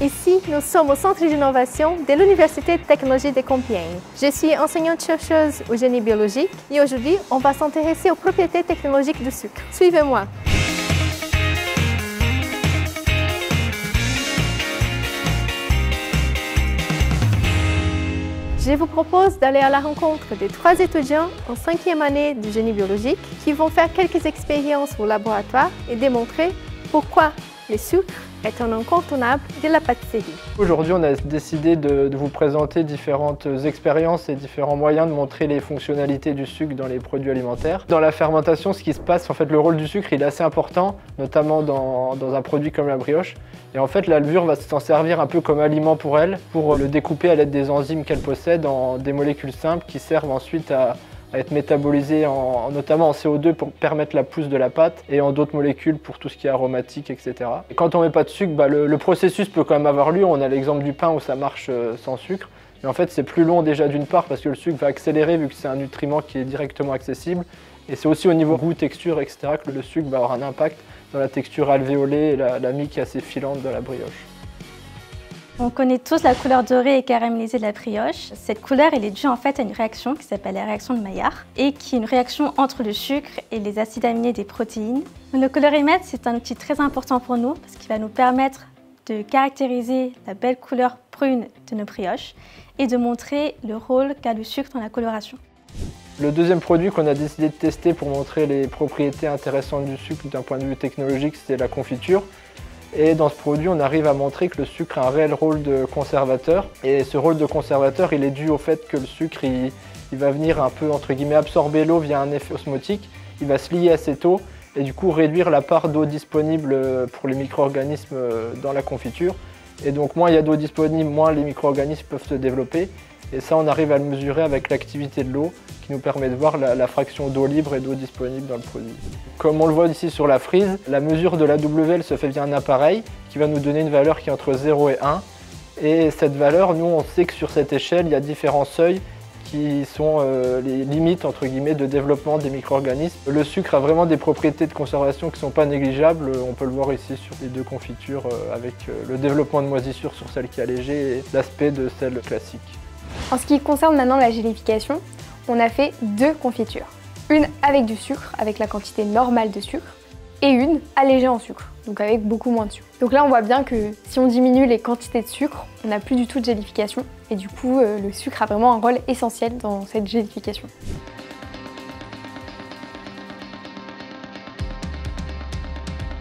Ici, nous sommes au centre d'innovation de l'Université de technologie de Compiègne. Je suis enseignante-chercheuse au génie biologique et aujourd'hui, on va s'intéresser aux propriétés technologiques du sucre. Suivez-moi. Je vous propose d'aller à la rencontre des 3 étudiants en 5e année de génie biologique qui vont faire quelques expériences au laboratoire et démontrer pourquoi le sucre est un incontournable de la pâtisserie. Aujourd'hui, on a décidé de vous présenter différentes expériences et différents moyens de montrer les fonctionnalités du sucre dans les produits alimentaires. Dans la fermentation, ce qui se passe, en fait, le rôle du sucre il est assez important, notamment dans un produit comme la brioche. Et en fait, la levure va s'en servir un peu comme aliment pour elle, pour le découper à l'aide des enzymes qu'elle possède en des molécules simples qui servent ensuite à être métabolisées notamment en CO2 pour permettre la pousse de la pâte et en d'autres molécules pour tout ce qui est aromatique, etc. Et quand on ne met pas de sucre, le processus peut quand même avoir lieu. On a l'exemple du pain où ça marche sans sucre. Mais en fait, c'est plus long déjà d'une part parce que le sucre va accélérer vu que c'est un nutriment qui est directement accessible. Et c'est aussi au niveau goût, texture, etc. que le sucre va avoir un impact dans la texture alvéolée et la mie qui est assez filante de la brioche. On connaît tous la couleur dorée et caramélisée de la brioche. Cette couleur elle est due en fait à une réaction qui s'appelle la réaction de Maillard et qui est une réaction entre le sucre et les acides aminés des protéines. Le colorimètre c'est un outil très important pour nous parce qu'il va nous permettre de caractériser la belle couleur brune de nos brioches et de montrer le rôle qu'a le sucre dans la coloration. Le deuxième produit qu'on a décidé de tester pour montrer les propriétés intéressantes du sucre d'un point de vue technologique, c'est la confiture. Et dans ce produit, on arrive à montrer que le sucre a un réel rôle de conservateur. Et ce rôle de conservateur, il est dû au fait que le sucre, il va venir un peu, entre guillemets, absorber l'eau via un effet osmotique. Il va se lier à cette eau et du coup réduire la part d'eau disponible pour les micro-organismes dans la confiture. Et donc moins il y a d'eau disponible, moins les micro-organismes peuvent se développer. Et ça, on arrive à le mesurer avec l'activité de l'eau qui nous permet de voir la fraction d'eau libre et d'eau disponible dans le produit. Comme on le voit ici sur la frise, la mesure de l'AWL se fait via un appareil qui va nous donner une valeur qui est entre 0 et 1. Et cette valeur, nous, on sait que sur cette échelle, il y a différents seuils qui sont les limites entre guillemets de développement des micro-organismes. Le sucre a vraiment des propriétés de conservation qui ne sont pas négligeables. On peut le voir ici sur les 2 confitures avec le développement de moisissure sur celle qui est allégée et l'aspect de celle classique. En ce qui concerne maintenant la gélification, on a fait 2 confitures. Une avec du sucre, avec la quantité normale de sucre, et une allégée en sucre, donc avec beaucoup moins de sucre. Donc là on voit bien que si on diminue les quantités de sucre, on n'a plus du tout de gélification, et du coup le sucre a vraiment un rôle essentiel dans cette gélification.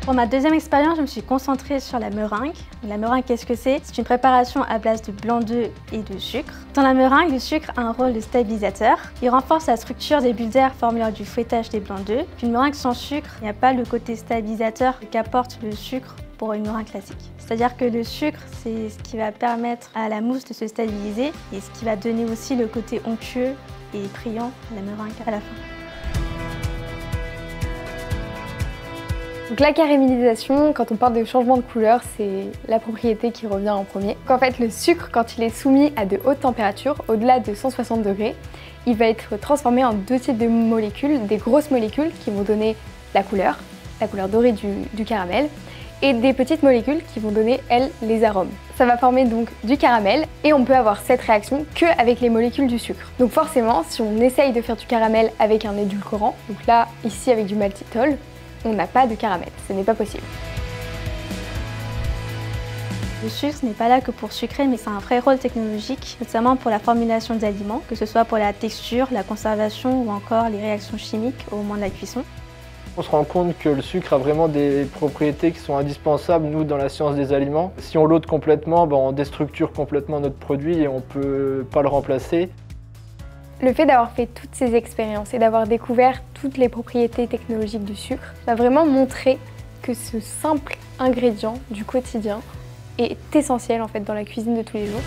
Pour ma deuxième expérience, je me suis concentrée sur la meringue. La meringue, qu'est-ce que c'est? C'est une préparation à base de blanc d'œuf et de sucre. Dans la meringue, le sucre a un rôle de stabilisateur. Il renforce la structure des bulles d'air formées lors du fouettage des blancs d'œufs. Une meringue sans sucre, il n'y a pas le côté stabilisateur qu'apporte le sucre pour une meringue classique. C'est-à-dire que le sucre, c'est ce qui va permettre à la mousse de se stabiliser et ce qui va donner aussi le côté onctueux et brillant à la meringue à la fin. Donc la caramélisation, quand on parle de changement de couleur, c'est la propriété qui revient en premier. Donc en fait, le sucre, quand il est soumis à de hautes températures, au-delà de 160 degrés, il va être transformé en 2 types de molécules, des grosses molécules qui vont donner la couleur dorée du caramel, et des petites molécules qui vont donner, elles, les arômes. Ça va former donc du caramel et on peut avoir cette réaction qu'avec les molécules du sucre. Donc forcément, si on essaye de faire du caramel avec un édulcorant, donc là, ici avec du maltitol, on n'a pas de caramel, ce n'est pas possible. Le sucre n'est pas là que pour sucrer, mais c'est un vrai rôle technologique, notamment pour la formulation des aliments, que ce soit pour la texture, la conservation ou encore les réactions chimiques au moment de la cuisson. On se rend compte que le sucre a vraiment des propriétés qui sont indispensables, nous, dans la science des aliments. Si on l'ôte complètement, on déstructure complètement notre produit et on ne peut pas le remplacer. Le fait d'avoir fait toutes ces expériences et d'avoir découvert toutes les propriétés technologiques du sucre va vraiment montrer que ce simple ingrédient du quotidien est essentiel en fait dans la cuisine de tous les jours.